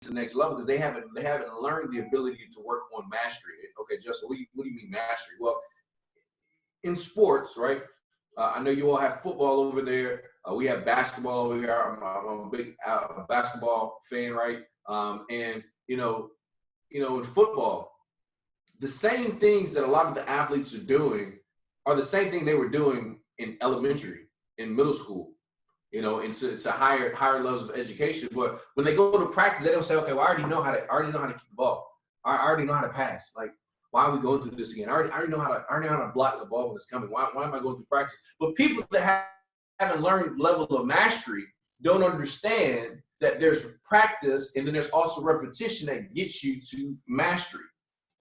to the next level because they haven't learned the ability to work on mastery. Okay, Justin, what do you mean mastery? Well, in sports, right? I know you all have football over there. We have basketball over here. I'm a big basketball fan, right? And in football, the same things that a lot of the athletes are doing are the same thing they were doing in elementary, in middle school, into higher levels of education. But when they go to practice, they don't say, okay, well, I already know how to kick the ball. I already know how to pass. Like, why are we going through this again? I already know how to block the ball when it's coming. Why am I going through practice? But people that haven't learned level of mastery don't understand that there's practice and then there's also repetition that gets you to mastery.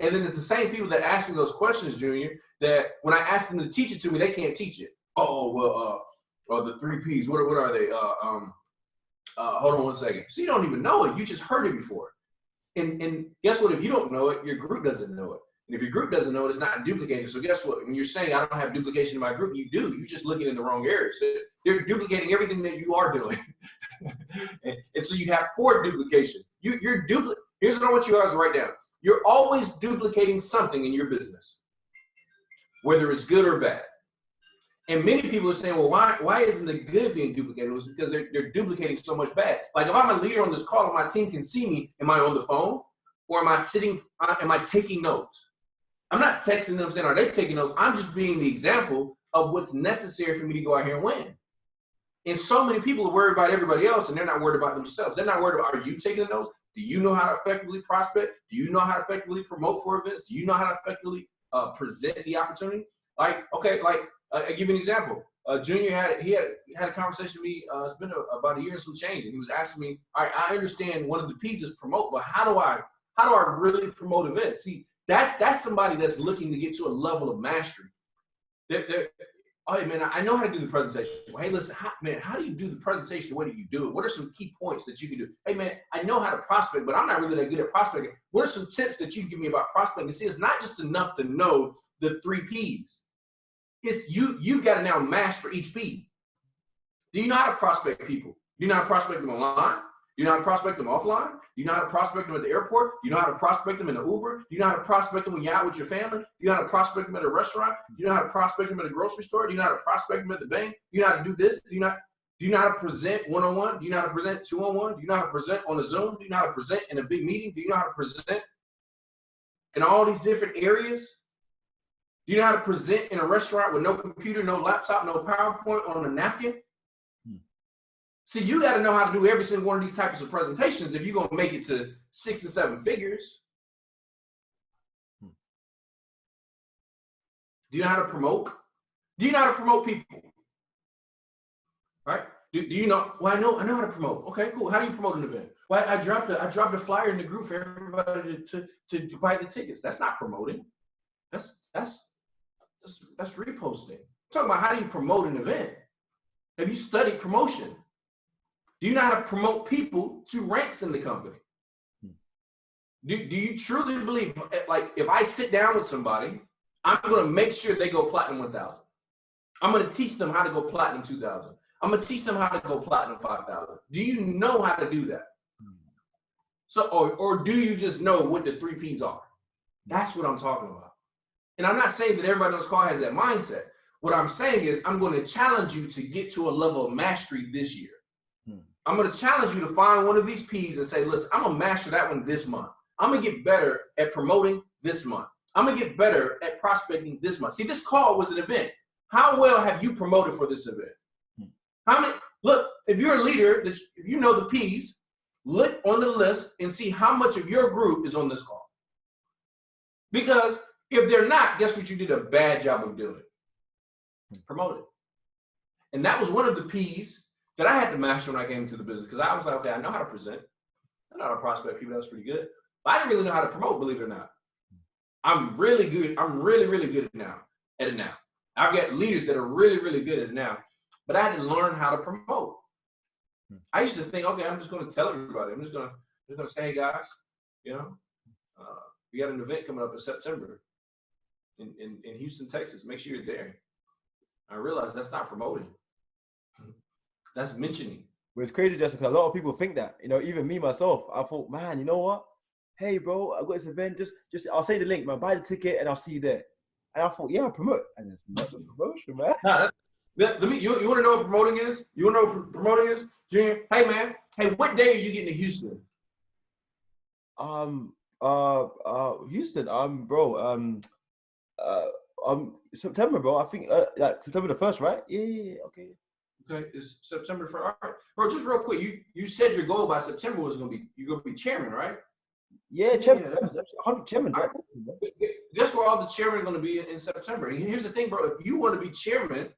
And then it's the same people that asking those questions, Junior, that when I ask them to teach it to me, they can't teach it. Oh, well, the 3 Ps, what are they? Hold on one second. So you don't even know it. You just heard it before. And guess what? If you don't know it, your group doesn't know it. And if your group doesn't know it, it's not duplicating. So guess what? When you're saying I don't have duplication in my group, you do. You're just looking in the wrong areas. They're duplicating everything that you are doing. and so you have poor duplication. Here's what I want you guys to write down. You're always duplicating something in your business, whether it's good or bad. And many people are saying, well, why isn't the good being duplicated? It's because they're duplicating so much bad. Like if I'm a leader on this call and my team can see me, am I on the phone? Or am I taking notes? I'm not texting them saying, are they taking notes? I'm just being the example of what's necessary for me to go out here and win. And so many people are worried about everybody else and they're not worried about themselves. They're not worried about, are you taking the notes? Do you know how to effectively prospect? Do you know how to effectively promote for events? Do you know how to effectively present the opportunity? I'll give you an example. Junior had a conversation with me. It's been about a year and some change, and he was asking me, I understand one of the P's is promote, but how do I really promote events? See, that's somebody that's looking to get to a level of mastery. Oh, hey, man, I know how to do the presentation. Well, hey, listen, how do you do the presentation? What do you do? What are some key points that you can do? Hey, man, I know how to prospect, but I'm not really that good at prospecting. What are some tips that you can give me about prospecting? See, it's not just enough to know the 3 Ps. It's you've got to now master each P. Do you know how to prospect people? Do you know how to prospect them online? Do you know how to prospect them offline? Do you know how to prospect them at the airport? Do you know how to prospect them in the Uber? Do you know how to prospect them when you're out with your family? Do you know how to prospect them at a restaurant? Do you know how to prospect them at a grocery store? Do you know how to prospect them at the bank? Do you know how to do this? Do you know how to present one-on-one? Do you know how to present 2-on-1? Do you know how to present on a Zoom? Do you know how to present in a big meeting? Do you know how to present in all these different areas? Do you know how to present in a restaurant with no computer, no laptop, no PowerPoint on a napkin? See, you got to know how to do every single one of these types of presentations if you're going to make it to 6 and 7 figures. Do you know how to promote? Do you know how to promote people? Right? Do you know? Well, I know how to promote. Okay, cool. How do you promote an event? Well, I dropped a flyer in the group for everybody to buy the tickets. That's not promoting. That's reposting. I'm talking about how do you promote an event? Have you studied promotion? Do you know how to promote people to ranks in the company? Do you truly believe, like, if I sit down with somebody, I'm going to make sure they go platinum 1,000. I'm going to teach them how to go platinum 2,000. I'm going to teach them how to go platinum 5,000. Do you know how to do that? So, or do you just know what the 3 Ps are? That's what I'm talking about. And I'm not saying that everybody on this call has that mindset. What I'm saying is I'm going to challenge you to get to a level of mastery this year. I'm going to challenge you to find one of these Ps and say, listen, I'm going to master that one this month. I'm going to get better at promoting this month. I'm going to get better at prospecting this month. See, this call was an event. How well have you promoted for this event? Look, if you're a leader, if you know the Ps, look on the list and see how much of your group is on this call. Because if they're not, guess what you did a bad job of doing? Promote it. And that was one of the Ps that I had to master when I came into the business, because I was like, okay, I know how to present. I know how to prospect people. That's pretty good. But I didn't really know how to promote, believe it or not. I'm really good. I'm really, really good at it now. I've got leaders that are really, really good at it now. But I had to learn how to promote. I used to think, okay, I'm just going to tell everybody. I'm just going to say, hey, guys, we got an event coming up in September in Houston, Texas. Make sure you're there. I realized that's not promoting. That's mentioning. But it's crazy, Jessica. A lot of people think that. Even me myself. I thought, man, you know what? Hey, bro, I got this event. Just I'll say the link, man. Buy the ticket, and I'll see you there. And I thought, yeah, I'll promote. And it's not the promotion, man. Nah, let me. You want to know what promoting is? You want to know what promoting is, Junior? Hey, man. Hey, what day are you getting to Houston? Houston. Bro. September, bro. I think like September the 1st, right? Yeah. Okay. Okay, it's September 1st. All right, bro. Just real quick, you said your goal by September was you're gonna be chairman, right? Yeah, chairman. That's 100 chairman. Right. Guess where all the chairmen are going to be in September. And here's the thing, bro. If you want to be chairman,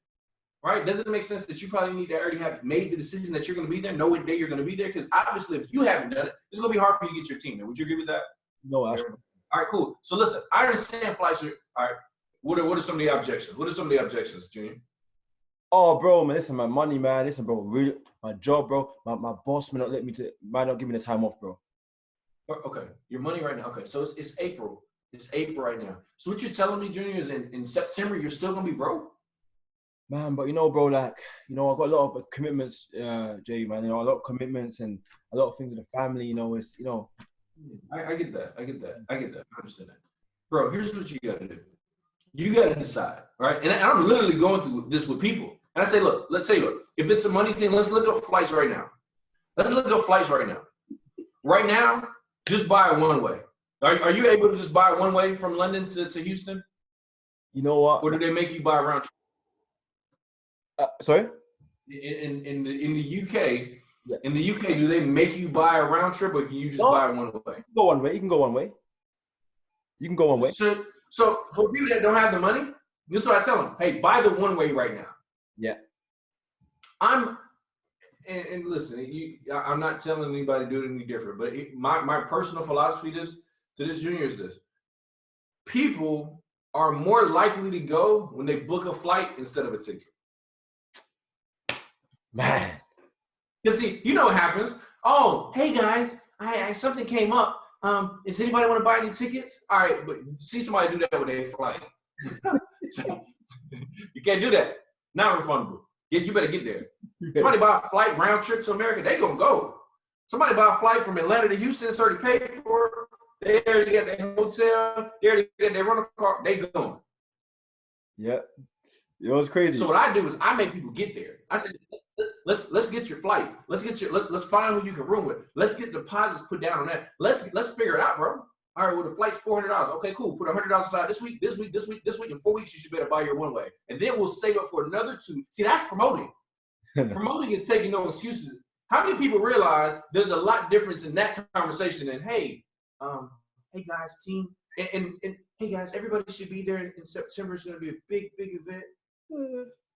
right, doesn't it make sense that you probably need to already have made the decision that you're going to be there, know what day you're going to be there? Because obviously, if you haven't done it, it's going to be hard for you to get your team there. Would you agree with that? No, actually. All right, cool. So listen, I understand flights are all right. What are some of the objections? What are some of the objections, Junior? Oh, bro, man, listen, my money, man. Listen, bro, really, my job, bro. My boss might not give me the time off, bro. Okay, your money right now. Okay, so it's April. It's April right now. So what you're telling me, Junior, is in September you're still gonna be broke? Man, but like, I've got a lot of commitments, Jay, man. A lot of commitments and a lot of things in the family. I get that. I understand that, bro. Here's what you gotta do. You gotta decide, right? And I'm literally going through this with people, and I say, look, let's tell you what. If it's a money thing, let's look up flights right now. Right now, just buy a one-way. Are you able to just buy one way from London to Houston? You know what? Or do they make you buy a round trip? Sorry? In the UK, yeah. In the UK, do they make you buy a round trip, or can you just buy one way? Go one way. You can go one way. So for people that don't have the money, this is what I tell them: hey, buy the one way right now. Yeah. And listen, I'm not telling anybody to do it any different, but my personal philosophy to this, Junior, is this: people are more likely to go when they book a flight instead of a ticket. Man. You see, you know what happens. Oh, hey guys, I something came up. Does anybody want to buy any tickets? All right, but see somebody do that with a flight. You can't do that. Not refundable. You better get there. Somebody buy a flight round trip to America, they gonna go. Somebody buy a flight from Atlanta to Houston, it's already paid for. They already got their hotel. They already got their rental car. They going. Yeah, it was crazy. So what I do is I make people get there. I said, let's get your flight. Let's find who you can room with. Let's get deposits put down on that. Let's figure it out, bro. All right, well, the flight's $400. Okay, cool. Put $100 aside this week. In 4 weeks, you should better buy your one way. And then we'll save up for another 2. See, that's promoting. Promoting is taking no excuses. How many people realize there's a lot difference in that conversation than, hey guys, team, and hey guys, everybody should be there in September. It's going to be a big event.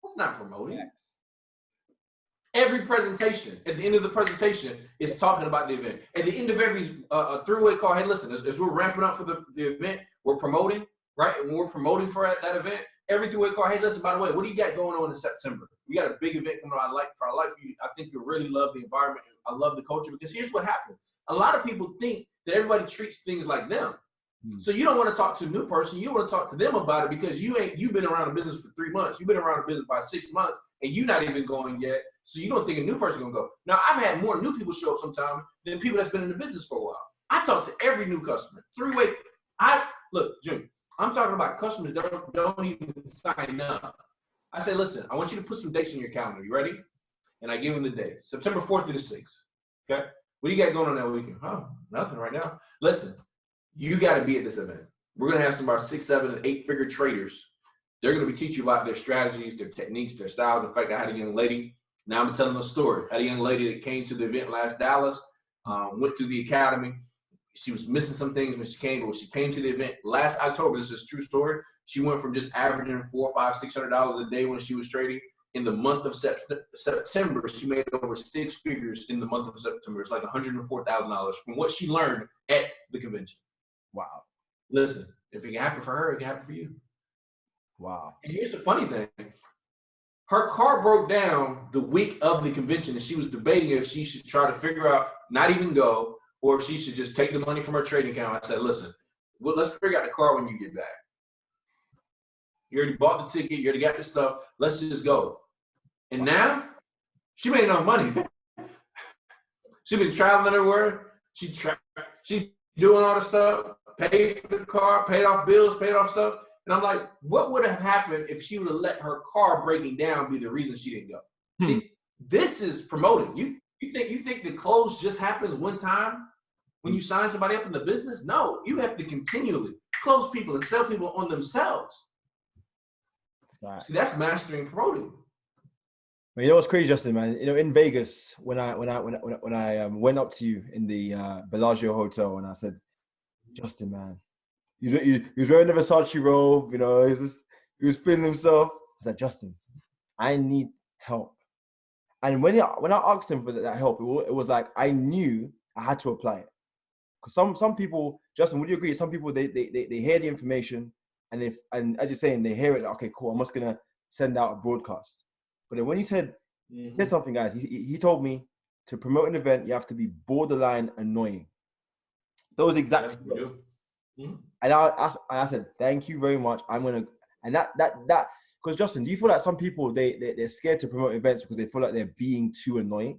That's not promoting. Every presentation, at the end of the presentation, is talking about the event. At the end of every three-way call, hey, listen, as we're ramping up for the event, we're promoting, right? And when we're promoting for that event, every three-way call, hey, listen, by the way, what do you got going on in September? We got a big event coming on. I like for you. I think you'll really love the environment. I love the culture, because here's what happened. A lot of people think that everybody treats things like them. So you don't want to talk to a new person. You don't want to talk to them about it, because you've been around the business for 3 months. You've been around the business by 6 months, and you're not even going yet. So you don't think a new person gonna go. Now, I've had more new people show up sometimes than people that's been in the business for a while. I talk to every new customer. Three-way. Look, Jim, I'm talking about customers that don't even sign up. I say, listen, I want you to put some dates on your calendar. You ready? And I give them the dates. September 4th to the 6th. Okay? What do you got going on that weekend? Oh, nothing right now. Listen, you got to be at this event. We're going to have some of our 6, 7, and 8-figure traders. They're going to be teaching you about their strategies, their techniques, their styles. In fact, I had a young lady. Now I'm telling a story. I had a young lady that came to the event last Dallas, went through the academy. She was missing some things when she came, but when she came to the event last October, this is a true story. She went from just averaging $400, $500, $600 a day when she was trading. In the month of September, she made over 6 figures in the month of September. It's like $104,000 from what she learned at the convention. Wow. Listen, if it can happen for her, it can happen for you. Wow. And here's the funny thing. Her car broke down the week of the convention, and she was debating if she should try to figure out not even go, or if she should just take the money from her trading account. I said, listen, well, let's figure out the car when you get back. You already bought the ticket. You already got the stuff. Let's just go. And now she made enough money. She's been traveling everywhere. She's doing all the stuff, paid for the car, paid off bills, paid off stuff. And I'm like, what would have happened if she would have let her car breaking down be the reason she didn't go? See, this is promoting. You think the close just happens one time when you sign somebody up in the business? No, you have to continually close people and sell people on themselves. Right. See, that's mastering promoting. You know what's crazy, Justin, man? You know, in Vegas, when I went up to you in the Bellagio Hotel, and I said, Justin, man, he was wearing the Versace robe. You know, he was feeling himself. I said, Justin, I need help. And when I asked him for that help, it was like I knew I had to apply it. Because some people, Justin, would you agree? Some people they hear the information, and as you're saying, they hear it. Okay, cool. I'm just gonna send out a broadcast. But then when he said something, guys, he told me to promote an event, you have to be borderline annoying. Those exact words. And I said, thank you very much. I'm gonna, and that because Justin, do you feel like some people they're scared to promote events because they feel like they're being too annoying?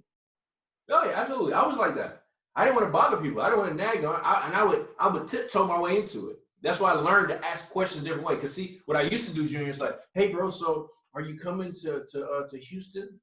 Oh yeah, absolutely. I was like that. I didn't want to bother people. I didn't want to nag them. I would tiptoe my way into it. That's why I learned to ask questions a different way. Cause see, what I used to do, Junior, is like, hey bro, so are you coming to Houston?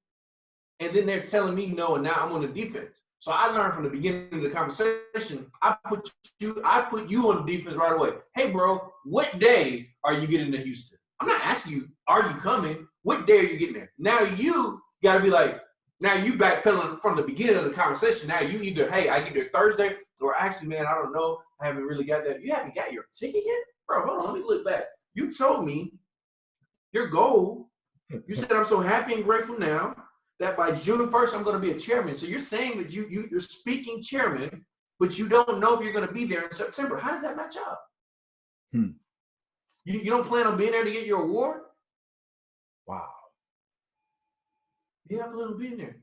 And then they're telling me no, and now I'm on the defense. So I learned from the beginning of the conversation, I put you on the defense right away. Hey bro, what day are you getting to Houston? I'm not asking you, are you coming? What day are you getting there? Now you gotta be like, now you backpedaling from the beginning of the conversation. Now you either, hey, I get there Thursday, or actually, man, I don't know. I haven't really got that. You haven't got your ticket yet? Bro, hold on, let me look back. You told me your goal. You said, I'm so happy and grateful now that by June 1st, I'm going to be a chairman. So you're saying that you're speaking chairman, but you don't know if you're going to be there in September. How does that match up? You don't plan on being there to get your award? Wow. Yeah, I plan on being there.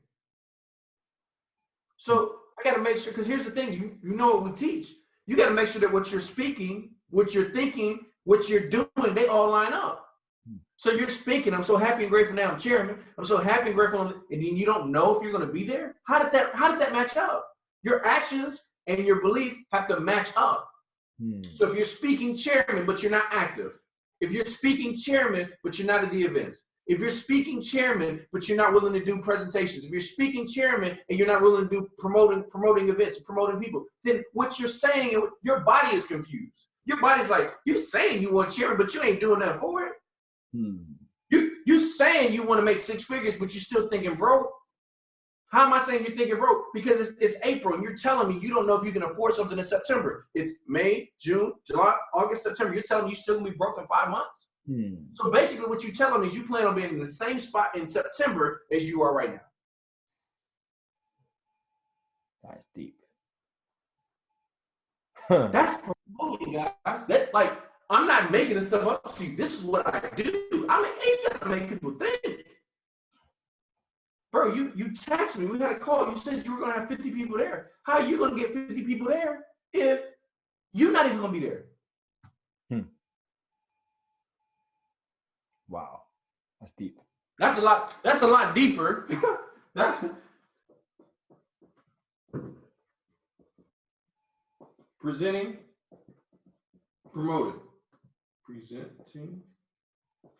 So I got to make sure, because here's the thing, you know what we teach. You got to make sure that what you're speaking, what you're thinking, what you're doing, they all line up. So you're speaking, I'm so happy and grateful now I'm chairman. I'm so happy and grateful, and then you don't know if you're going to be there. How does that match up? Your actions and your belief have to match up. So if you're speaking chairman, but you're not active, if you're speaking chairman, but you're not at the events, if you're speaking chairman, but you're not willing to do presentations, if you're speaking chairman and you're not willing to do promoting events, promoting people, then what you're saying, your body is confused. Your body's like, you're saying you want chairman, but you ain't doing that for it. You saying you want to make six figures, but you're still thinking broke. How am I saying you're thinking broke? Because it's April and you're telling me you don't know if you can afford something in September. It's May, June, July, August, September. You're telling me you're still going to be broke in 5 months? So basically what you're telling me is you plan on being in the same spot in September as you are right now. That's deep. That's promoting, guys. That, like, I'm not making this stuff up to you. This is what I do. I mean, you gotta make people think. Bro, you texted me. We had a call. You said you were gonna have 50 people there. How are you gonna get 50 people there if you're not even gonna be there? Wow, that's deep. That's a lot deeper. Presenting, promoting. Presenting,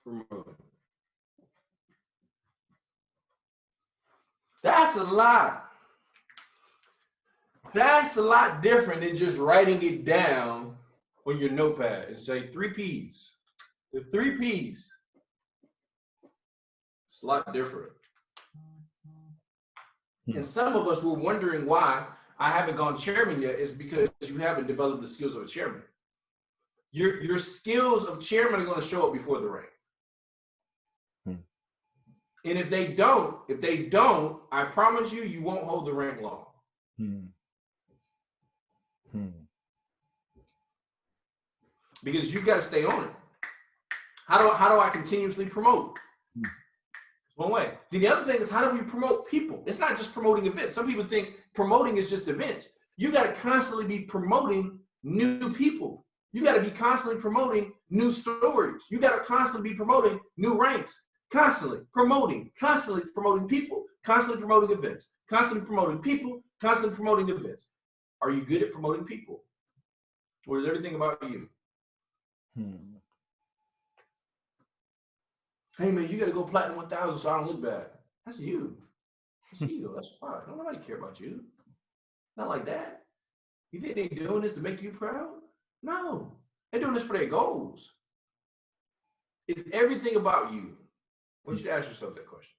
promoting. That's a lot. That's a lot different than just writing it down on your notepad and say 3 P's. The 3 P's. It's a lot different. And some of us were wondering why I haven't gone chairman yet is because you haven't developed the skills of a chairman. Your skills of chairman are going to show up before the rank. And if they don't, I promise you, you won't hold the rank long. Because you got to stay on it. How do I continuously promote? It's one way. The other thing is, how do we promote people? It's not just promoting events. Some people think promoting is just events. You got to constantly be promoting new people. You got to be constantly promoting new stories. You got to constantly be promoting new ranks. constantly promoting people, constantly promoting events, constantly promoting people, constantly promoting events. Are you good at promoting people? Or is everything about you? Hey man, you gotta go platinum 1,000 so I don't look bad. That's you. That's you. That's fine. Don't nobody care about you. Not like that. You think they're doing this to make you proud? No. They're doing this for their goals. It's everything about you. I want you to ask yourself that question.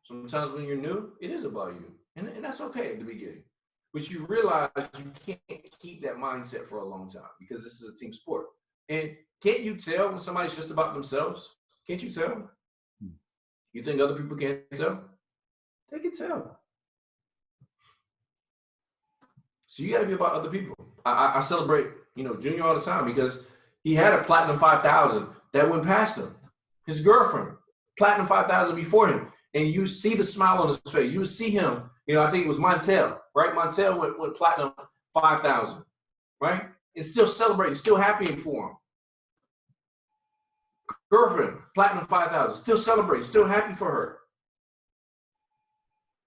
Sometimes when you're new, it is about you. And that's okay at the beginning. But you realize you can't keep that mindset for a long time because this is a team sport. And can't you tell when somebody's just about themselves? Can't you tell? You think other people can't tell? They can tell. So you got to be about other people. I celebrate, Junior all the time because he had a platinum 5,000 that went past him. His girlfriend, platinum 5,000 before him. And you see the smile on his face. You see him, I think it was Montel, right? Montel went platinum 5,000, right? And still celebrating, still happy for him. Girlfriend, platinum 5,000, still celebrating, still happy for her.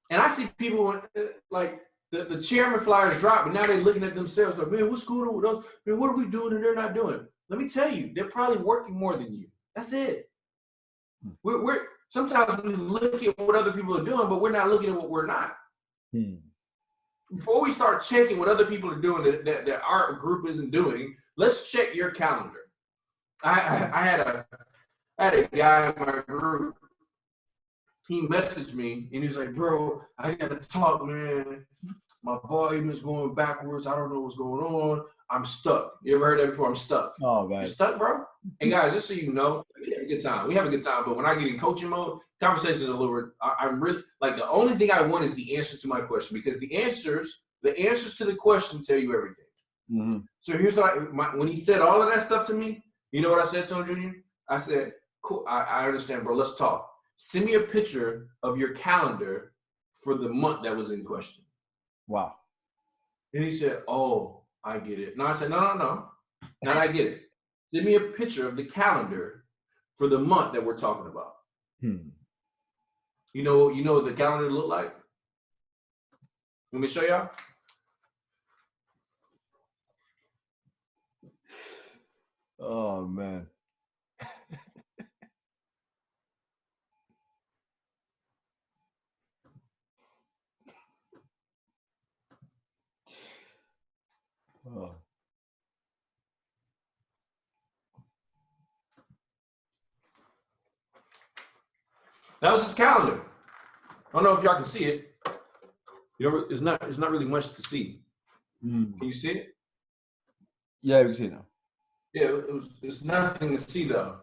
And I see people like the chairman flyers drop, and now they're looking at themselves like, man, what's going on with us? Man, what are we doing and they're not doing? Let me tell you, they're probably working more than you. That's it. We're sometimes we look at what other people are doing, but we're not looking at what we're not. Before we start checking what other people are doing that our group isn't doing, let's check your calendar. I had a guy in my group. He messaged me and he's like, bro, I gotta talk, man. My volume is going backwards. I don't know what's going on. I'm stuck. You ever heard that before? I'm stuck. Oh, man. You're stuck, bro? Hey, guys, just so you know, we have a good time. We have a good time. But when I get in coaching mode, conversations are a little, I'm really, like, the only thing I want is the answer to my question because the answers to the question tell you everything. Mm-hmm. So here's what when he said all of that stuff to me, you know what I said to him, Junior? I said, cool, I understand, bro. Let's talk. Send me a picture of your calendar for the month that was in question. Wow. And he said, oh, I get it. No, I said, no. Now I get it. Send me a picture of the calendar for the month that we're talking about. You know what the calendar looked like? Let me show y'all. Oh, man. Oh. That was his calendar. I don't know if y'all can see it. It's not really much to see. Can you see it? Yeah, we can see it now. Yeah, it's nothing to see though.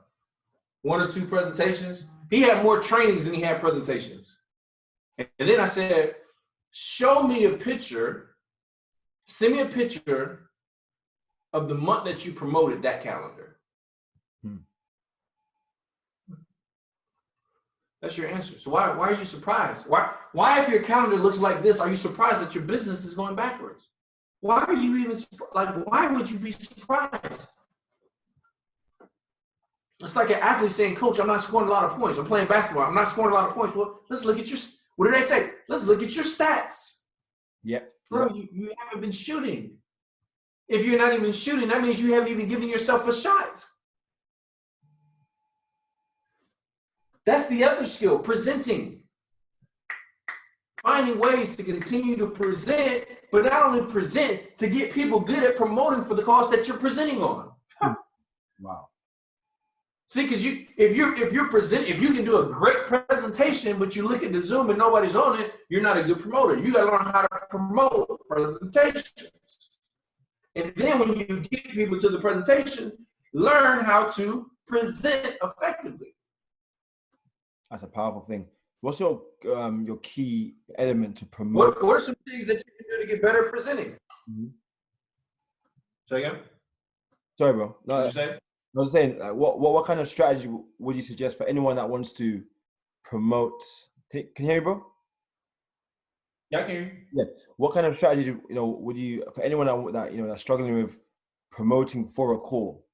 1 or 2 presentations. He had more trainings than he had presentations. And then I said, send me a picture of the month that you promoted that calendar. That's your answer. So why are you surprised? Why if your calendar looks like this, are you surprised that your business is going backwards? Why are you even why would you be surprised? It's like an athlete saying, coach, I'm not scoring a lot of points. I'm playing basketball. I'm not scoring a lot of points. Well, let's look at what did they say? Let's look at your stats. Yep. Bro, you haven't been shooting. If you're not even shooting, that means you haven't even given yourself a shot. That's the other skill, presenting. Finding ways to continue to present, but not only present, to get people good at promoting for the cause that you're presenting on. Wow. See, because if you can do a great presentation, but you look at the Zoom and nobody's on it, you're not a good promoter. You got to learn how to promote presentations. And then when you get people to the presentation, learn how to present effectively. That's a powerful thing. What's your key element to promote? What are some things that you can do to get better at presenting? Say again? Sorry, bro. No, what did you say? I was saying, what kind of strategy would you suggest for anyone that wants to promote? Can you hear me, bro? Yeah, I can hear you. Yeah. What kind of strategy, would you, for anyone that that's struggling with promoting for a call?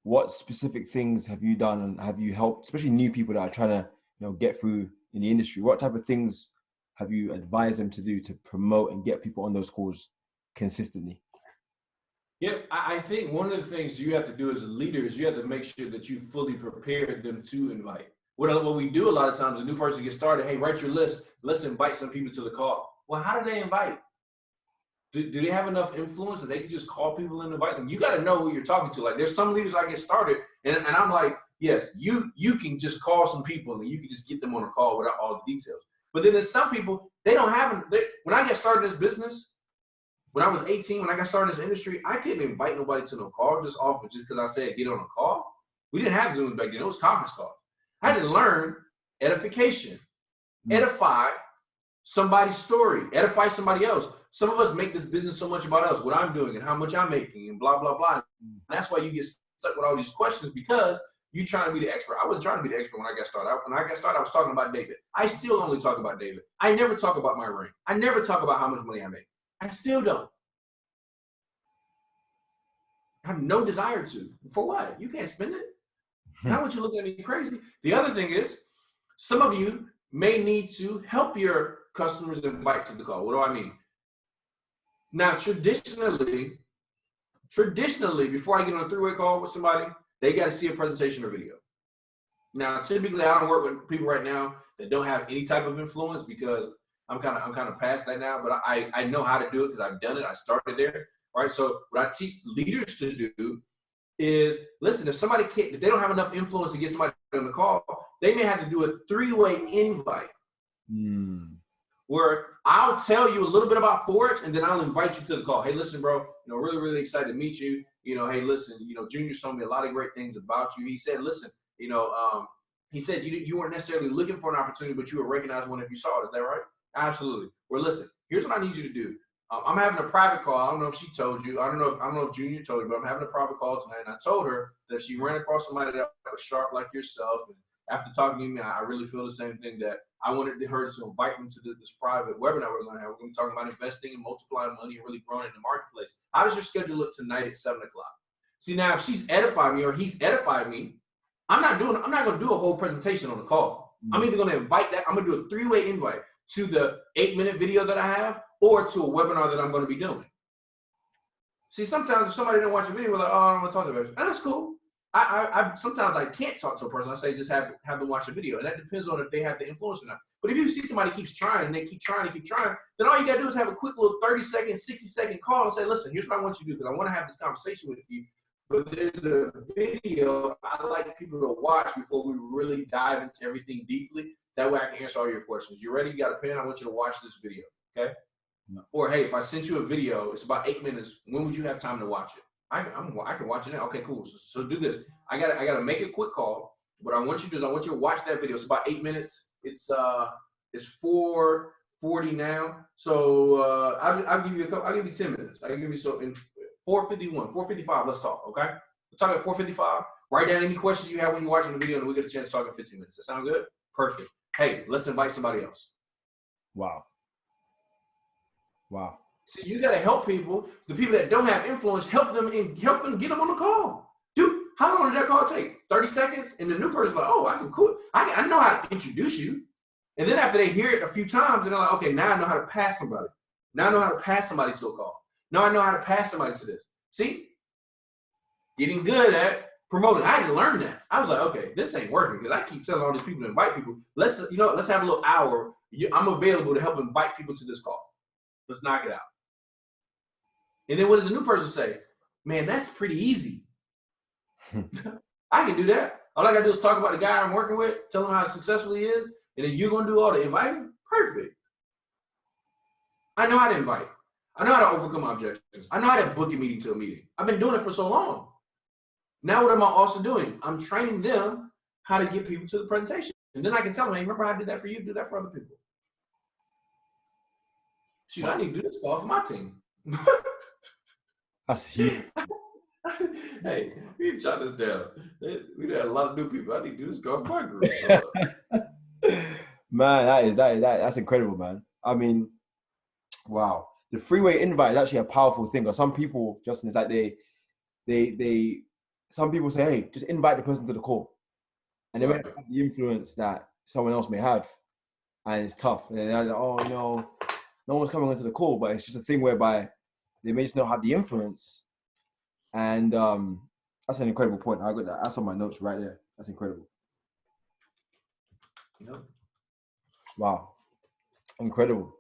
what specific things have you done and have you helped, especially new people that are trying to, get through in the industry? What type of things have you advised them to do to promote and get people on those calls consistently? Yeah, I think one of the things you have to do as a leader is you have to make sure that you fully prepare them to invite. What we do a lot of times, a new person gets started, hey, write your list. Let's invite some people to the call. Well, how do they invite? Do they have enough influence that they can just call people and invite them? You got to know who you're talking to. Like, there's some leaders I get started, and I'm like, yes, you can just call some people and you can just get them on a call without all the details. But then there's some people, they don't have them. When I get started in this business, when I was 18, when I got started in this industry, I couldn't invite nobody to no call just because I said get on a call. We didn't have Zooms back then. It was conference calls. I had to learn edification, edify somebody's story, edify somebody else. Some of us make this business so much about us, what I'm doing and how much I'm making and blah, blah, blah. And that's why you get stuck with all these questions, because you're trying to be the expert. I wasn't trying to be the expert when I got started. When I got started, I was talking about David. I still only talk about David. I never talk about my ring. I never talk about how much money I make. I still don't. I have no desire to. For what? You can't spend it. Not what you're looking at me crazy. The other thing is, some of you may need to help your customers invite to the call. What do I mean? Now, traditionally, before I get on a three-way call with somebody, they got to see a presentation or video. Now, typically, I don't work with people right now that don't have any type of influence, because I'm kind of past that now. But I know how to do it because I've done it. I started there, right? So what I teach leaders to do is, listen, if they don't have enough influence to get somebody on the call, they may have to do a three-way invite. Where I'll tell you a little bit about Forex, and then I'll invite you to the call. Hey, listen, bro, really, really excited to meet you. Hey, listen, Junior told me a lot of great things about you. He said, listen, he said you weren't necessarily looking for an opportunity, but you would recognize one if you saw it. Is that right? Absolutely. Well, listen, here's what I need you to do. I'm having a private call. I don't know if she told you. I don't know if Junior told you, but I'm having a private call tonight. And I told her that if she ran across somebody that was sharp like yourself, and after talking to me, I really feel the same thing, that I wanted her to invite me to this private webinar we're going to have. We're going to be talking about investing and multiplying money and really growing in the marketplace. How does your schedule look tonight at 7 o'clock? See, now if she's edified me or he's edified me, I'm not going to do a whole presentation on the call. I'm either going to invite that. I'm going to do a three-way invite to the 8-minute video that I have, or to a webinar that I'm going to be doing. See, sometimes if somebody didn't watch a video, we're like, oh, I don't want to talk to them. And that's cool. I sometimes I can't talk to a person. I say just have them watch a video, and that depends on if they have the influence or not. But if you see somebody keeps trying, and they keep trying, then all you gotta do is have a quick little 30-second, 60-second call and say, listen, here's what I want you to do, because I want to have this conversation with you. But there's a video I like people to watch before we really dive into everything deeply. That way I can answer all your questions. You ready? You got a pen? I want you to watch this video. Okay? No. Or hey, if I sent you a video, it's about 8 minutes. When would you have time to watch it? I can watch it now. Okay, cool. So do this. I gotta make a quick call. What I want you to do is I want you to watch that video. It's about 8 minutes. It's 4:40 now. So I'll give you 10 minutes. I'll give you in 4:51, 4:55. Let's talk. Okay. We'll talk at 4:55. Write down any questions you have when you're watching the video, and we'll get a chance to talk in 15 minutes. That sound good? Perfect. Hey, let's invite somebody else. Wow. See, you got to help people. The people that don't have influence, help them get them on the call. Dude, how long did that call take? 30 seconds? And the new person's like, oh, I know how to introduce you. And then after they hear it a few times, they're like, okay, now I know how to pass somebody. Now I know how to pass somebody to a call. Now I know how to pass somebody to this. See, getting good at promoting. I had to learn that. I was like, okay, this ain't working, because I keep telling all these people to invite people. Let's have a little hour. I'm available to help invite people to this call. Let's knock it out. And then what does a new person say? Man, that's pretty easy. I can do that. All I got to do is talk about the guy I'm working with, tell him how successful he is, and then you're going to do all the inviting? Perfect. I know how to invite. I know how to overcome objections. I know how to book a meeting to a meeting. I've been doing it for so long. Now what am I also doing? I'm training them how to get people to the presentation. And then I can tell them, hey, remember how I did that for you? Do that for other people. Shoot, I need to do this call for my team. That's huge. Hey, we need to jot this down. We had a lot of new people. I need to do this call for my group. Man, that's incredible, man. I mean, wow. The three-way invite is actually a powerful thing. Or some people, Justin, is like they some people say, hey, just invite the person to the call. And they may Right. have the influence that someone else may have. And it's tough. And they're like, oh, no one's coming into the call, but it's just a thing whereby they may just not have the influence. And that's an incredible point. I got that. That's on my notes right there. That's incredible. Yep. Wow. Incredible.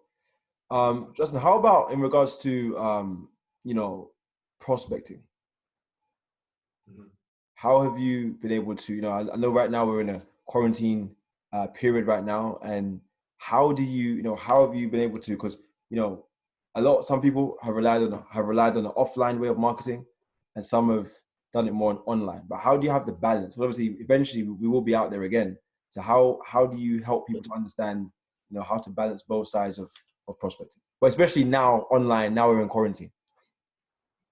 Justin, how about in regards to, prospecting? Mhm. How have you been able to, I know right now we're in a quarantine period right now, and how have you been able to, because, some people have relied on the offline way of marketing, and some have done it more online. But how do you have the balance? Well, obviously, eventually we will be out there again. So how do you help people to understand, how to balance both sides of prospecting? But especially now online, now we're in quarantine.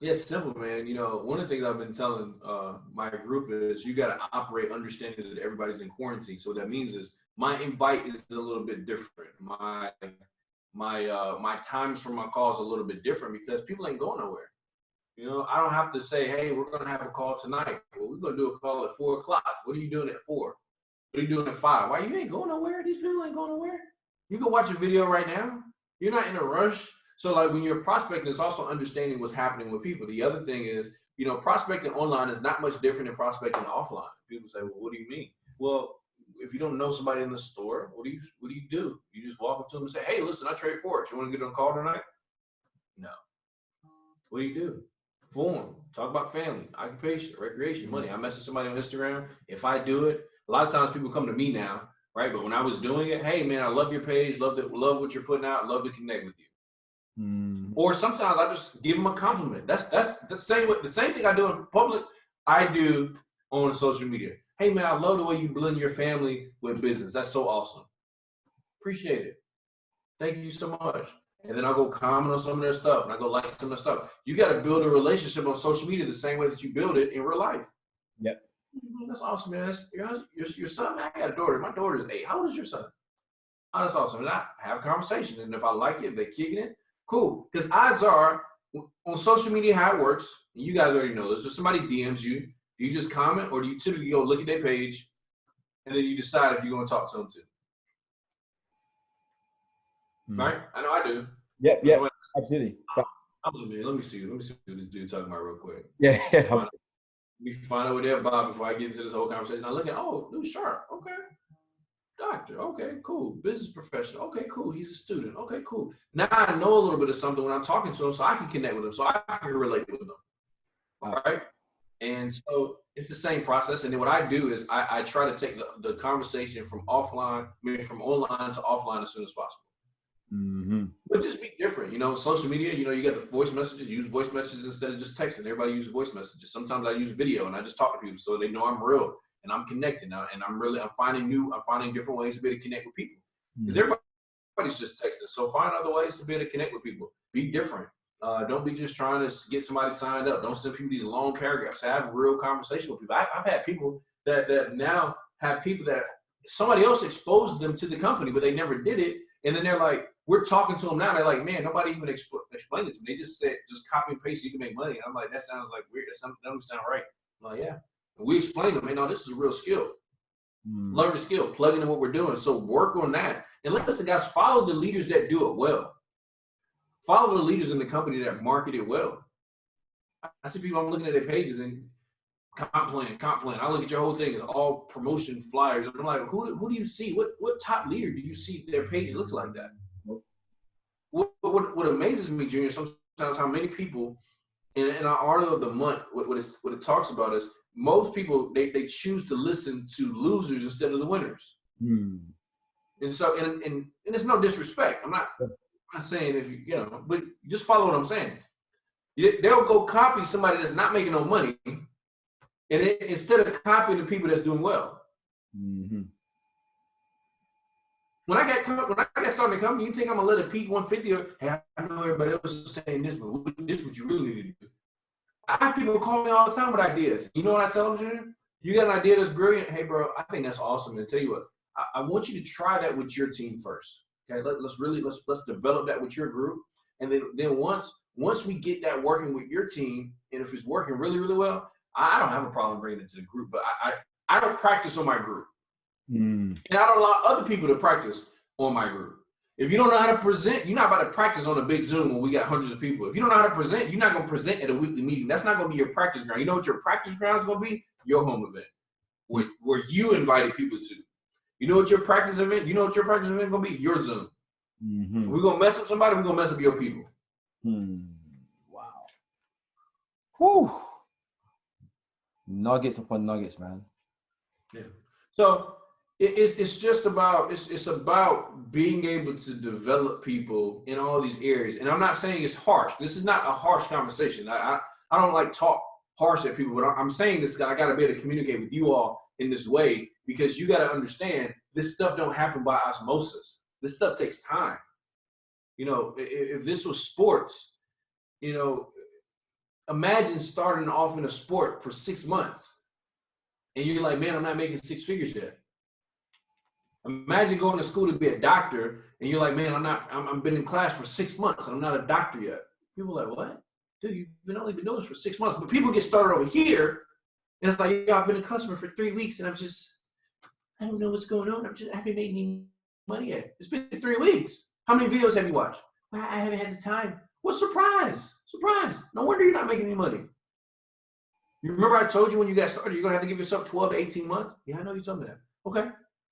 Yeah, it's simple, man. One of the things I've been telling my group is you got to operate understanding that everybody's in quarantine. So what that means is my invite is a little bit different. My times for my calls are a little bit different because people ain't going nowhere. I don't have to say, hey, we're going to have a call tonight. Well, we're going to do a call at 4 o'clock. What are you doing at 4? What are you doing at 5? Why you ain't going nowhere? These people ain't going nowhere. You can watch a video right now. You're not in a rush. So like when you're prospecting, it's also understanding what's happening with people. The other thing is, prospecting online is not much different than prospecting offline. People say, well, what do you mean? Well, if you don't know somebody in the store, what do you do? You just walk up to them and say, hey, listen, I trade Forex. You want to get on a call tonight? No. What do? Form. Talk about family, occupation, recreation, money. I message somebody on Instagram. If I do it, a lot of times people come to me now, right? But when I was doing it, hey man, I love your page, love what you're putting out, love to connect with you. Or sometimes I just give them a compliment. That's the same thing I do in public, I do on social media. Hey man, I love the way you blend your family with business. That's so awesome. Appreciate it. Thank you so much. And then I'll go comment on some of their stuff and I go like some of their stuff. You got to build a relationship on social media the same way that you build it in real life. Yep. That's awesome, man. That's your son, man. I got a daughter. My daughter's 8. How old is your son? Oh, that's awesome. And I have conversations. And if I like it, they're kicking it, cool. Because odds are on social media, how it works, and you guys already know this, if somebody DMs you, do you just comment or do you typically go look at their page and then you decide if you're going to talk to them too? Right? I know I do. Yep, absolutely. Let me see what this dude talking about real quick. Yeah. Let me find out what they're about before I get into this whole conversation. I look at, dude, sharp. Okay. Doctor. Okay, cool. Business professional. Okay, cool. He's a student. Okay, cool. Now I know a little bit of something when I'm talking to him, so I can connect with him, so I can relate with them. All right. And so it's the same process. And then what I do is I try to take the conversation from online to offline as soon as possible. But just be different, social media, you got the voice messages, use voice messages instead of just texting. Everybody uses voice messages. Sometimes I use video and I just talk to people so they know I'm real and I'm connected now. And I'm finding different ways to be able to connect with people because everybody's just texting. So find other ways to be able to connect with people. Be different. Don't be just trying to get somebody signed up. Don't send people these long paragraphs. Have real conversation with people. I've had people that now have people that somebody else exposed them to the company, but they never did it. And then they're like, we're talking to them now. They're like, man, nobody even explained it to me. They just said, just copy and paste so you can make money. And I'm like, that sounds like weird. That doesn't sound right. I'm like, yeah. And we explained to them, no, this is a real skill. Learn the skill, plug into what we're doing. So work on that. And listen, guys, follow the leaders that do it well. Follow the leaders in the company that market it well. I see people, I'm looking at their pages and comp plan. I look at your whole thing. It's all promotion flyers. I'm like, who do you see? What top leader do you see their page looks like that? What amazes me, Junior, sometimes how many people in our article of the month, what it talks about is most people, they choose to listen to losers instead of the winners. And so, and it's no disrespect. I'm not saying if but just follow what I'm saying. They'll go copy somebody that's not making no money, and instead of copying the people that's doing well. When I got started in the company, you think I'm gonna let a Pete 150 or hey, I know everybody else is saying this, but this is what you really need to do. I have people call me all the time with ideas. You know what I tell them, Junior? You got an idea that's brilliant. Hey, bro, I think that's awesome. And tell you what, I want you to try that with your team first. Okay, let's develop that with your group, and then once we get that working with your team, and if it's working really, really well, I don't have a problem bringing it to the group, but I don't practice on my group. Mm. And I don't allow other people to practice on my group. If you don't know how to present, you're not about to practice on a big Zoom when we got hundreds of people. If you don't know how to present, you're not going to present at a weekly meeting. That's not going to be your practice ground. You know what your practice ground is going to be? Your home event, where you invited people to. You know what your practice event? You know what your practice event is going to be? Your Zoom. Mm-hmm. If we're going to mess up somebody, we're going to mess up your people. Wow. Whew. Nuggets upon nuggets, man. Yeah. So it's just about it's about being able to develop people in all these areas. And I'm not saying it's harsh. This is not a harsh conversation. I don't like talk harsh at people, but I'm saying this because I got to be able to communicate with you all in this way, because you got to understand this stuff don't happen by osmosis. This stuff takes time. You know, if this was sports, you know, imagine starting off in a sport for 6 months and you're like, man, I'm not making six figures yet. Imagine going to school to be a doctor and you're like, man, I've been in class for 6 months and I'm not a doctor yet. People are like, what? Dude, you've only been doing this for 6 months. But people get started over here and it's like, yeah, I've been a customer for 3 weeks and I don't know what's going on. I haven't made any money yet. It's been 3 weeks. How many videos have you watched? Well, I haven't had the time. Well, surprise. No wonder you're not making any money. You remember I told you when you got started, you're going to have to give yourself 12 to 18 months? Yeah, I know you told me that. Okay.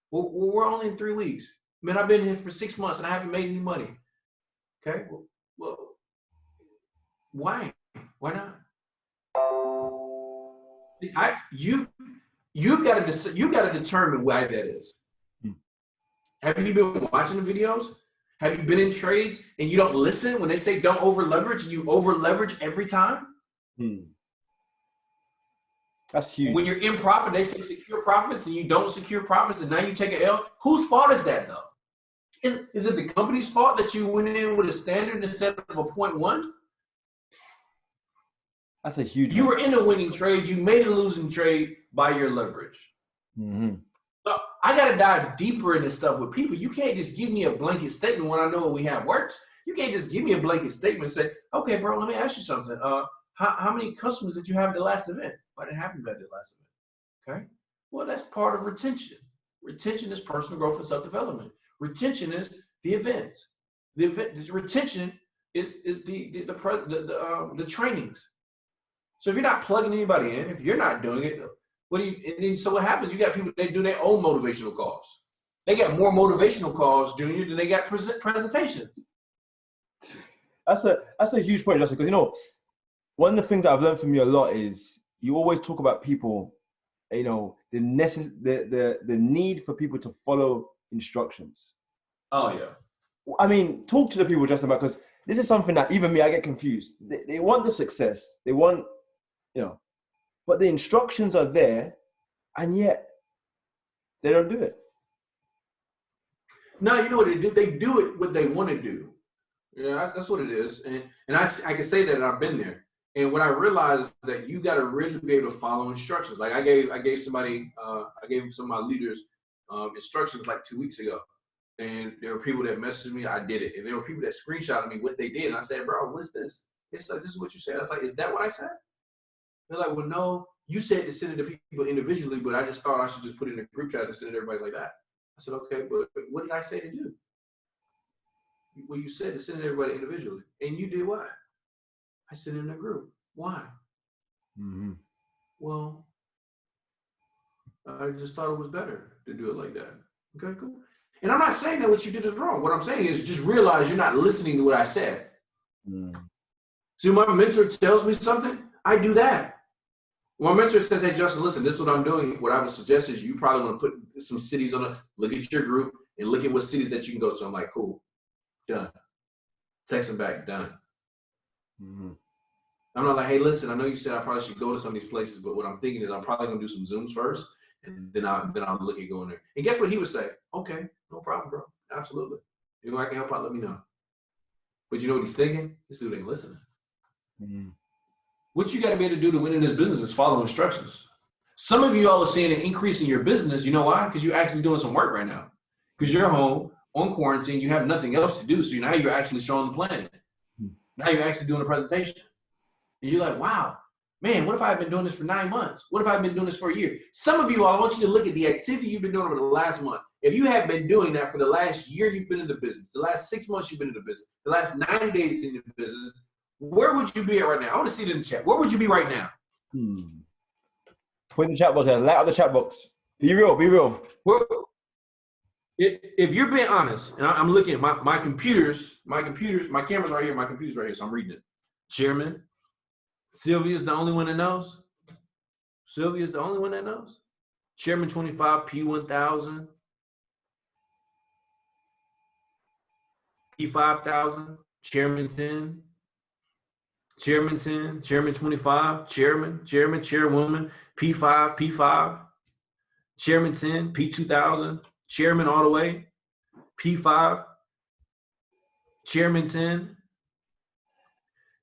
Well, we're only in 3 weeks. Man, I've been here for 6 months and I haven't made any money. Okay. Well, why? Why not? You've got to determine why that is. Have you been watching the videos? Have you been in trades and you don't listen when they say don't over leverage and you over leverage every time? That's huge. When you're in profit, they say secure profits and you don't secure profits and now you take an L. Whose fault is that though? Is it the company's fault that you went in with a standard instead of a 0.1? That's a huge You were in a winning trade. You made a losing trade by your leverage. Mm-hmm. So I got to dive deeper into stuff with people. You can't just give me a blanket statement when I know what we have works. You can't just give me a blanket statement and say, okay, bro, let me ask you something. How many customers did you have at the last event? I didn't have you at the last event. Okay. Well, that's part of retention. Retention is personal growth and self-development. Retention is the event. The retention is the trainings. So if you're not plugging anybody in, if you're not doing it, so what happens? You got people, they do their own motivational calls. They got more motivational calls, Junior, than they got presentations. That's a huge point, Justin, because, you know, one of the things that I've learned from you a lot is you always talk about people, you know, the need for people to follow instructions. Oh, yeah. I mean, talk to the people, Justin, because this is something that even me, I get confused. They want the success. They want, you know, but the instructions are there, and yet they don't do it. No, you know what they do? They do it what they want to do. Yeah, that's what it is. And I can say that I've been there. And what I realized is that you got to really be able to follow instructions. Like I gave some of my leaders instructions like 2 weeks ago. And there were people that messaged me, I did it. And there were people that screenshotted me what they did. And I said, bro, what's this? It's like, this is what you said. I was like, is that what I said? They're like, well, no, you said to send it to people individually, but I just thought I should just put it in a group chat and send it to everybody like that. I said, okay, but what did I say to do? Well, you said to send it to everybody individually. And you did what? I sent it in a group. Why? Mm-hmm. Well, I just thought it was better to do it like that. Okay, cool. And I'm not saying that what you did is wrong. What I'm saying is just realize you're not listening to what I said. See, my mentor tells me something, I do that. My mentor says, hey, Justin, listen, this is what I'm doing. What I would suggest is you probably want to put some cities on it, look at your group and look at what cities that you can go to. I'm like, cool, done. Text them back, done. Mm-hmm. I'm not like, hey, listen, I know you said I probably should go to some of these places, but what I'm thinking is I'm probably going to do some Zooms first, and then I'll look at going there. And guess what he would say? Okay, no problem, bro. Absolutely. You know, I can help out, let me know. But you know what he's thinking? This dude ain't listening. Mm-hmm. What you got to be able to do to win in this business is follow instructions. Some of you all are seeing an increase in your business. You know why? Because you're actually doing some work right now. Because you're home on quarantine, you have nothing else to do. So now you're actually showing the plan. Now you're actually doing a presentation. And you're like, wow, man, what if I've been doing this for 9 months? What if I've been doing this for a year? Some of you, I want you to look at the activity you've been doing over the last month. If you have been doing that for the last year you've been in the business, the last 6 months you've been in the business, the last 90 days in the business, where would you be at right now? I want to see it in the chat. Where would you be right now? Put in the chat box there. Light up the chat box. Be real. Be real. If you're being honest, and I'm looking at my computers, my camera's right here, my computer's right here, so I'm reading it. Chairman, Sylvia's the only one that knows. Sylvia's the only one that knows. Chairman 25, P1000, P5000, Chairman 10, Chairman 10, Chairman 25, Chairman, Chairwoman, P5, Chairman 10, P2000, Chairman all the way, P5, Chairman 10,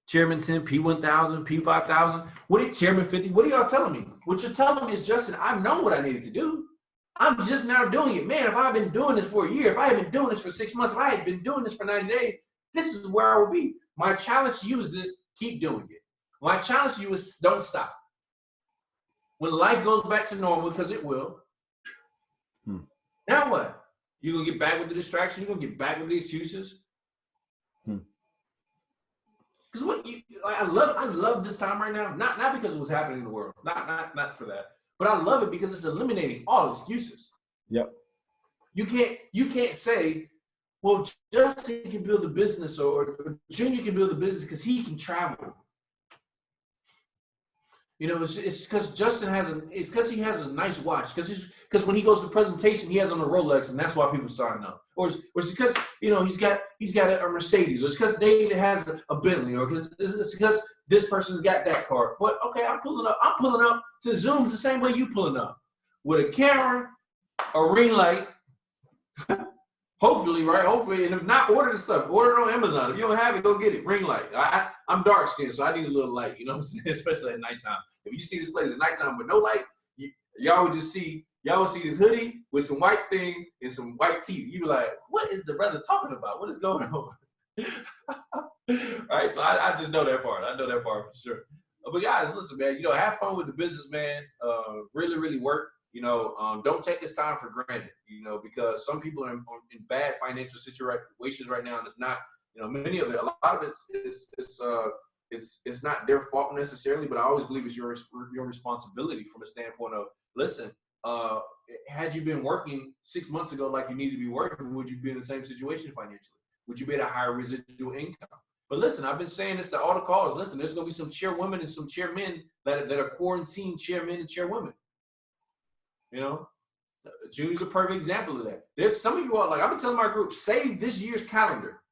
P1000, P5000. Chairman 50? What are y'all telling me? What you're telling me is, Justin, I know what I needed to do. I'm just now doing it. Man, if I've been doing this for a year, if I had been doing this for 6 months, if I had been doing this for 90 days, this is where I would be. My challenge to you is this: keep doing it. My challenge to you is don't stop. When life goes back to normal, because it will, now what? You're going to get back with the distraction? You're going to get back with the excuses? Because I love this time right now, not because of what's happening in the world, not for that, but I love it because it's eliminating all excuses. Yep. You can't say, well, Justin can build a business or Junior can build a business because he can travel. You know, it's because Justin it's because he has a nice watch. Because when he goes to presentation, he has on a Rolex, and that's why people starting up. Or it's because, you know, he's got a Mercedes, or it's because David has a Bentley, or it's because this person's got that car. But okay, I'm pulling up to Zooms the same way you pulling up, with a camera, a ring light. Hopefully, right? Hopefully, and if not, order the stuff. Order it on Amazon. If you don't have it, go get it. Ring light. I'm dark skinned, so I need a little light. You know what I'm saying? Especially at nighttime. If you see this place at nighttime with no light, y'all would see this hoodie with some white thing and some white teeth. You be like, what is the brother talking about? What is going on? Right? So I just know that part. I know that part for sure. But guys, listen, man. You know, have fun with the business, man. Really, really work. You know, don't take this time for granted, you know, because some people are in bad financial situations right now, and it's not, you know, a lot of it's not their fault necessarily, but I always believe it's your responsibility from a standpoint of, listen, had you been working 6 months ago like you need to be working, would you be in the same situation financially? Would you be at a higher residual income? But listen, I've been saying this to all the callers. Listen, there's going to be some chairwomen and some chairmen that are quarantined chairmen and chairwomen. You know, Junior's a perfect example of that. There's some of you all, like I've been telling my group, save this year's calendar.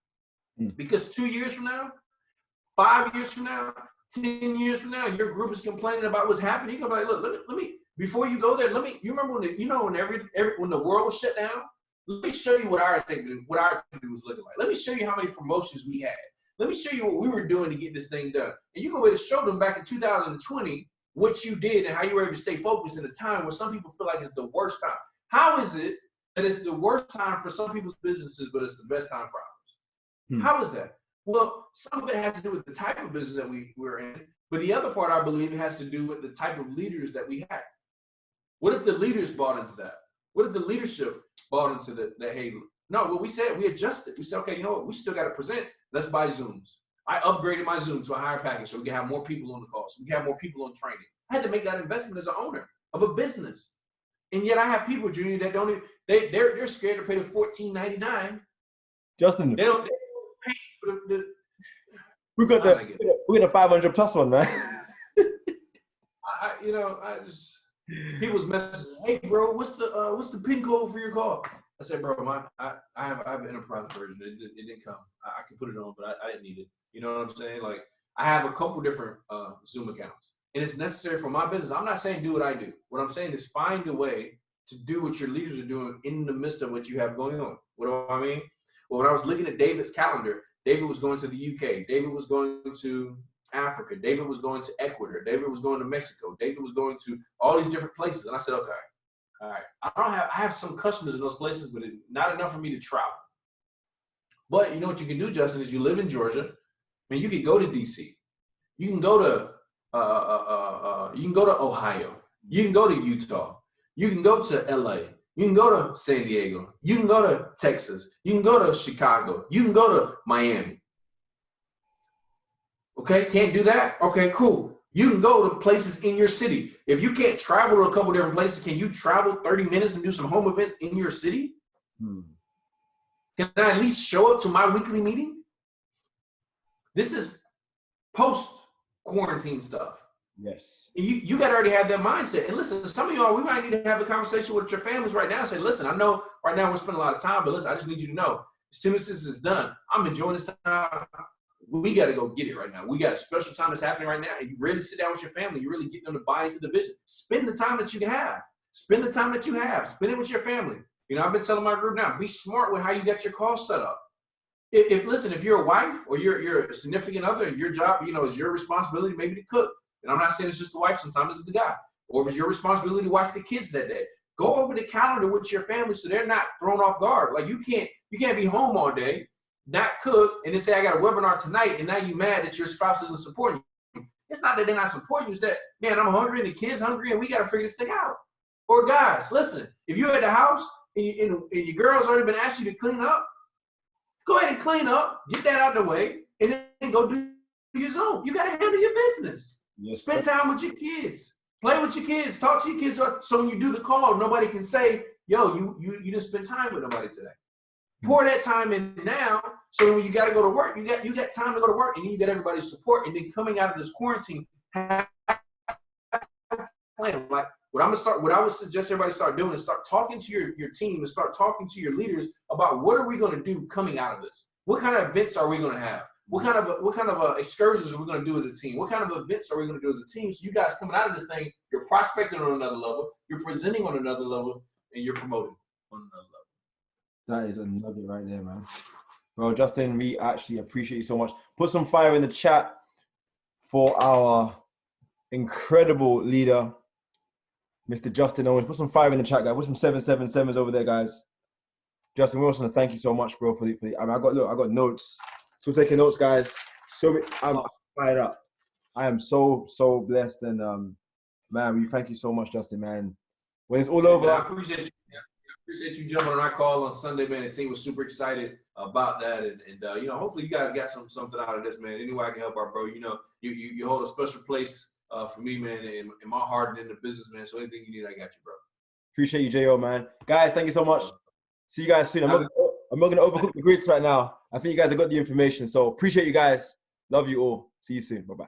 Because 2 years from now, 5 years from now, 10 years from now, your group is complaining about what's happening. You're gonna be like, look, let me before you go there, you remember when the world was shut down? Let me show you what our activity was looking like. Let me show you how many promotions we had. Let me show you what we were doing to get this thing done. And you're going to show them back in 2020 what you did and how you were able to stay focused in a time where some people feel like it's the worst time. How is it that it's the worst time for some people's businesses, but it's the best time for ours? How is that? Well, some of it has to do with the type of business that we're in, but the other part, I believe, has to do with the type of leaders that we have. What if the leaders bought into that? What if the leadership bought into that, hey, no, what we said, we adjusted. We said, okay, you know what? We still got to present. Let's buy Zooms. I upgraded my Zoom to a higher package so we can have more people on the call, so we can have more people on training. I had to make that investment as an owner of a business. And yet I have people, Junior, that don't even, they're scared to pay the $14.99. Justin. They don't pay for the we got the 500 plus one, man. I just, people's messaging, hey bro, what's the PIN code for your car? I said, bro, I have an enterprise version. It didn't come. I can put it on, but I didn't need it. You know what I'm saying? Like, I have a couple different Zoom accounts, and it's necessary for my business. I'm not saying do what I do. What I'm saying is find a way to do what your leaders are doing in the midst of what you have going on. What do I mean? Well, when I was looking at David's calendar, David was going to the UK. David was going to Africa. David was going to Ecuador. David was going to Mexico. David was going to all these different places. And I said, okay, all right. I have some customers in those places, but it's not enough for me to travel. But you know what you can do, Justin, is you live in Georgia. I mean, you could go to DC. You can go to You can go to Ohio. You can go to Utah. You can go to LA. You can go to San Diego. You can go to Texas. You can go to Chicago. You can go to Miami. Okay, can't do that? Okay, cool. You can go to places in your city. If you can't travel to a couple different places, can you travel 30 minutes and do some home events in your city? Can I at least show up to my weekly meeting? This is post-quarantine stuff. Yes. You got to already have that mindset. And listen, some of y'all, we might need to have a conversation with your families right now and say, listen, I know right now we're spending a lot of time, but listen, I just need you to know, as soon as this is done, I'm enjoying this time. We got to go get it right now. We got a special time that's happening right now, and you really sit down with your family. You really get them to buy into the vision. Spend the time that you can have. Spend the time that you have. Spend it with your family. You know, I've been telling my group now, be smart with how you got your calls set up. If you're a wife or you're a significant other, and your job, you know, is your responsibility maybe to cook. And I'm not saying it's just the wife. Sometimes it's the guy. Or if it's your responsibility to watch the kids that day, go over the calendar with your family so they're not thrown off guard. Like you can't be home all day, not cook, and then say I got a webinar tonight, and now you mad that your spouse isn't supporting you. It's not that they're not supporting you. It's that, man, I'm hungry and the kid's hungry and we got to figure this thing out. Or guys, listen, if you're at the house and your girl's already been asking you to clean up, go ahead and clean up, get that out of the way, and then go do your zone. You got to handle your business. Yes, Spend time with your kids. Play with your kids. Talk to your kids. So when you do the call, nobody can say, yo, you didn't spend time with nobody today. Pour that time in now, so when you got to go to work, you got time to go to work, and then you got everybody's support. And then coming out of this quarantine, plan. Like what I would suggest everybody start doing is start talking to your team and start talking to your leaders about what are we going to do coming out of this? What kind of events are we going to have? What kind of excursions are we going to do as a team? What kind of events are we going to do as a team? So you guys coming out of this thing, you're prospecting on another level, you're presenting on another level, and you're promoting on another level. That is a nugget right there, man. Bro, Justin, we actually appreciate you so much. Put some fire in the chat for our incredible leader, Mr. Justin Owens. Put some fire in the chat, guys. Put some 777s over there, guys. Justin, we also want to thank you so much, bro, for the I mean, I got notes. So taking notes, guys. I'm fired up. I am so blessed, and man, we thank you so much, Justin, man. When it's all over, I appreciate you. I appreciate you jumping on our call on Sunday, man. The team was super excited about that, and you know, hopefully you guys got something out of this, man. Any way I can help our bro, you know, you hold a special place for me, man, in my heart and in the business, man. So anything you need, I got you, bro. Appreciate you, Jo, man. Guys, thank you so much. See you guys soon. I'm not going to overcook the grits right now. I think you guys have got the information. So appreciate you guys. Love you all. See you soon. Bye-bye.